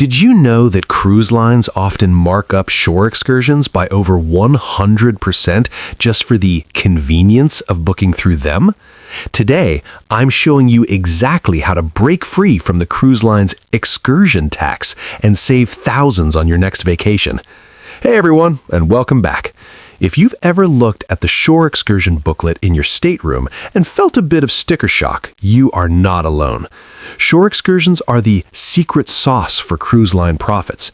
Did you know that cruise lines often mark up shore excursions by over 100% just for the convenience of booking through them? Today, I'm showing you exactly how to break free from the cruise line's excursion tax and save thousands on your next vacation. Hey everyone, and welcome back. If you've ever looked at the Shore Excursion booklet in your stateroom and felt a bit of sticker shock, you are not alone. Shore Excursions are the secret sauce for cruise line profits.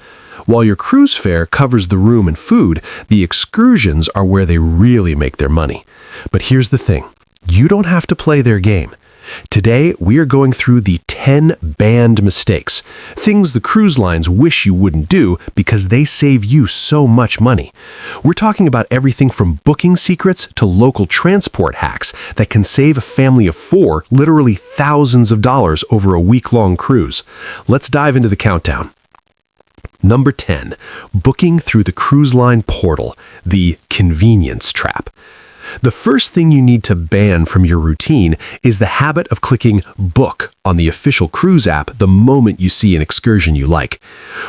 While your cruise fare covers the room and food, the excursions are where they really make their money. But here's the thing, you don't have to play their game. Today, we are going through the 10 banned mistakes, things the cruise lines wish you wouldn't do because they save you so much money. We're talking about everything from booking secrets to local transport hacks that can save a family of 4 literally thousands of dollars over a week-long cruise. Let's dive into the countdown. Number 10, booking through the cruise line portal, the convenience trap. The first thing you need to ban from your routine is the habit of clicking book on the official cruise app the moment you see an excursion you like.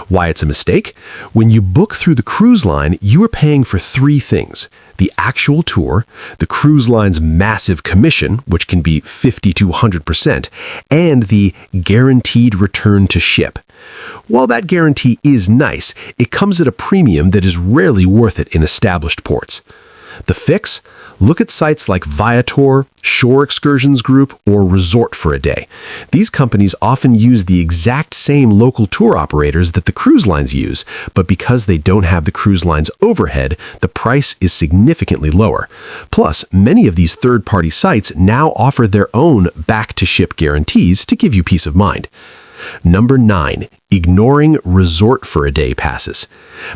Why it's a mistake? When you book through the cruise line, you are paying for 3 things: the actual tour, the cruise line's massive commission, which can be 50 to 100%, and the guaranteed return to ship. While that guarantee is nice, it comes at a premium that is rarely worth it in established ports. The fix? Look at sites like Viator, Shore Excursions Group, or Resort for a Day. These companies often use the exact same local tour operators that the cruise lines use, but because they don't have the cruise line's overhead, the price is significantly lower. Plus, many of these third-party sites now offer their own back-to-ship guarantees to give you peace of mind. Number 9, ignoring Resort for a Day passes.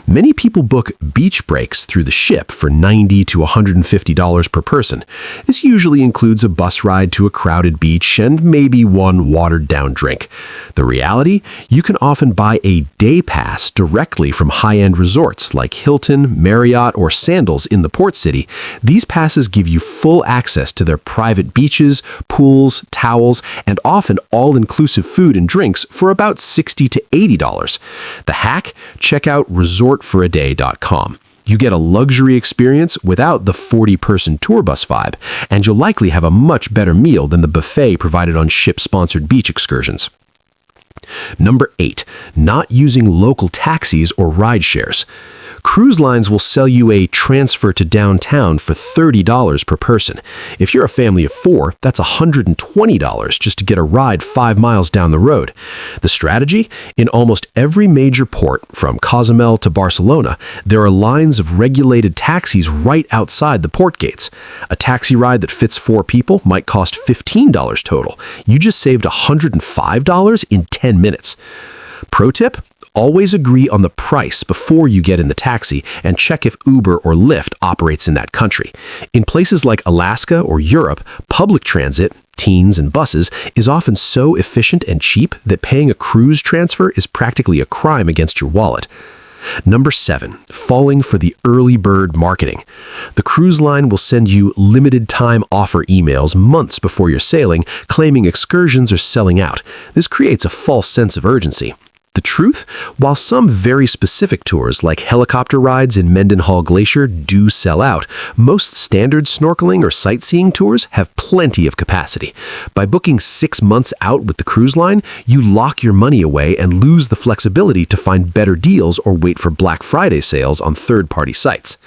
Many people book beach breaks through the ship for $90 to $150 per person. This usually includes a bus ride to a crowded beach and maybe one watered-down drink. The reality? You can often buy a day pass directly from high-end resorts like Hilton, Marriott, or Sandals in the port city. These passes give you full access to their private beaches, pools, towels, and often all-inclusive food and drinks for about $60 to $80. The hack? Check out resortforaday.com. You get a luxury experience without the 40-person tour bus vibe, and you'll likely have a much better meal than the buffet provided on ship-sponsored beach excursions. Number 8, not using local taxis or rideshares. Cruise lines will sell you a transfer to downtown for $30 per person. If you're a family of 4, that's $120 just to get a ride 5 miles down the road. The strategy? In almost every major port, from Cozumel to Barcelona, there are lines of regulated taxis right outside the port gates. A taxi ride that fits 4 people might cost $15 total. You just saved $105 in 10 minutes. Pro tip? Always agree on the price before you get in the taxi and check if Uber or Lyft operates in that country. In places like Alaska or Europe, public transit, teens and buses, is often so efficient and cheap that paying a cruise transfer is practically a crime against your wallet. Number 7, falling for the early bird marketing. The cruise line will send you limited time offer emails months before you're sailing, claiming excursions are selling out. This creates a false sense of urgency. The truth? While some very specific tours, like helicopter rides in Mendenhall Glacier, do sell out, most standard snorkeling or sightseeing tours have plenty of capacity. By booking 6 months out with the cruise line, you lock your money away and lose the flexibility to find better deals or wait for Black Friday sales on third-party sites.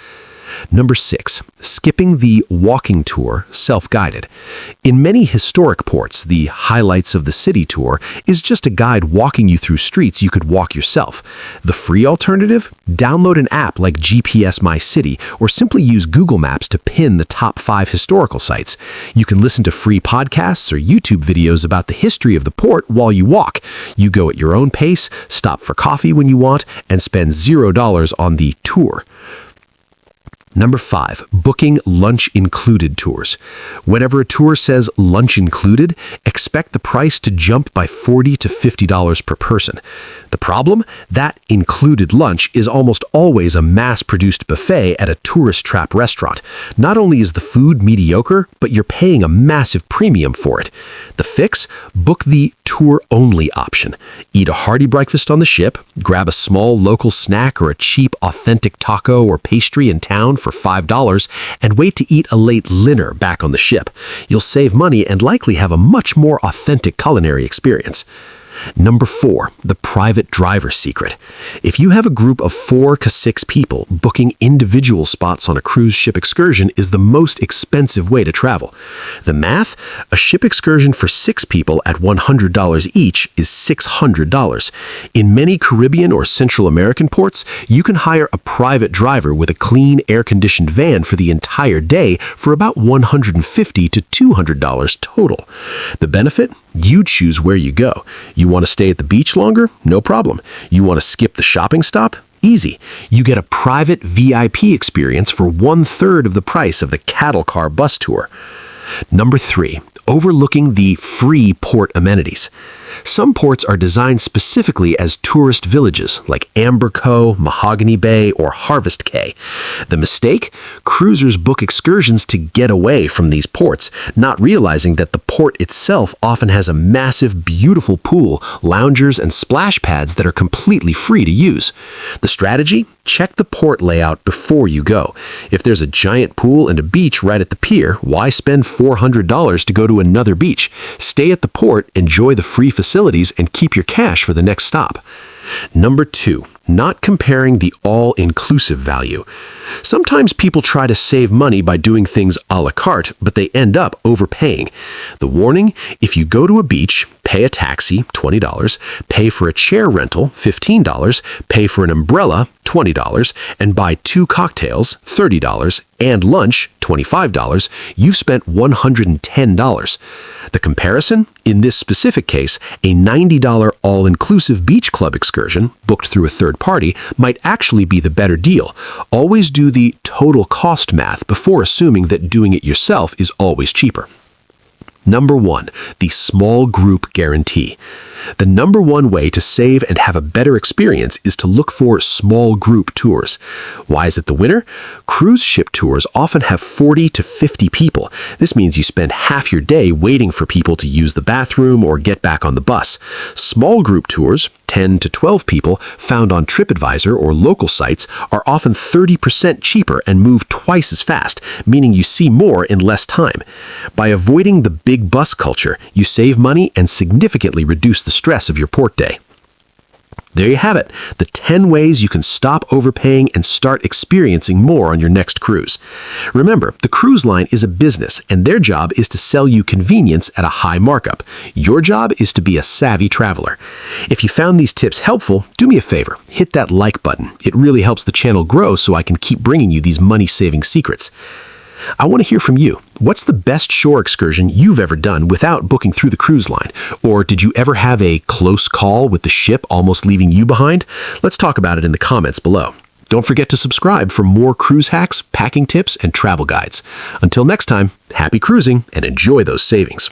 Number 6, skipping the walking tour self-guided. In many historic ports, the Highlights of the City tour is just a guide walking you through streets you could walk yourself. The free alternative? Download an app like GPS My City or simply use Google Maps to pin the top 5 historical sites. You can listen to free podcasts or YouTube videos about the history of the port while you walk. You go at your own pace, stop for coffee when you want, and spend $0 on the tour. Number 5, booking lunch included tours. Whenever a tour says lunch included, expect the price to jump by $40 to $50 per person. The problem? That included lunch is almost always a mass-produced buffet at a tourist trap restaurant. Not only is the food mediocre, but you're paying a massive premium for it. The fix? Book the tour-only option. Eat a hearty breakfast on the ship, grab a small local snack or a cheap authentic taco or pastry in town for $5, and wait to eat a late dinner back on the ship. You'll save money and likely have a much more authentic culinary experience. Number 4, the private driver secret. If you have a group of 4 to 6 people, booking individual spots on a cruise ship excursion is the most expensive way to travel. The math? A ship excursion for 6 people at $100 each is $600. In many Caribbean or Central American ports, you can hire a private driver with a clean, air-conditioned van for the entire day for about $150 to $200 total. The benefit? You choose where you go. You want to stay at the beach longer? No problem. You want to skip the shopping stop? Easy. You get a private VIP experience for 1/3 of the price of the cattle car bus tour. Number 3, overlooking the free port amenities. Some ports are designed specifically as tourist villages, like Amber Cove, Mahogany Bay, or Harvest Cay. The mistake? Cruisers book excursions to get away from these ports, not realizing that the port itself often has a massive, beautiful pool, loungers, and splash pads that are completely free to use. The strategy? Check the port layout before you go. If there's a giant pool and a beach right at the pier, why spend $400 to go to another beach? Stay at the port, enjoy the free facilities, and keep your cash for the next stop. Number 2, not comparing the all-inclusive value. Sometimes people try to save money by doing things a la carte, but they end up overpaying. The warning? If you go to a beach, pay a taxi, $20, pay for a chair rental, $15, pay for an umbrella, $20, and buy 2 cocktails, $30, and lunch, $25, you've spent $110. The comparison? In this specific case, a $90 all-inclusive beach club excursion, booked through a third party, might actually be the better deal. Always do the total cost math before assuming that doing it yourself is always cheaper. Number 1, the small group guarantee. The number 1 way to save and have a better experience is to look for small group tours. Why is it the winner? Cruise ship tours often have 40 to 50 people. This means you spend half your day waiting for people to use the bathroom or get back on the bus. Small group tours, 10 to 12 people, found on TripAdvisor or local sites, are often 30% cheaper and move twice as fast, meaning you see more in less time. By avoiding the big bus culture, you save money and significantly reduce the stress of your port day. There you have it, the 10 ways you can stop overpaying and start experiencing more on your next cruise. Remember, the cruise line is a business, and their job is to sell you convenience at a high markup. Your job is to be a savvy traveler. If you found these tips helpful, do me a favor, hit that like button. It really helps the channel grow so I can keep bringing you these money-saving secrets. I want to hear from you. What's the best shore excursion you've ever done without booking through the cruise line? Or did you ever have a close call with the ship almost leaving you behind? Let's talk about it in the comments below. Don't forget to subscribe for more cruise hacks, packing tips, and travel guides. Until next time, happy cruising and enjoy those savings.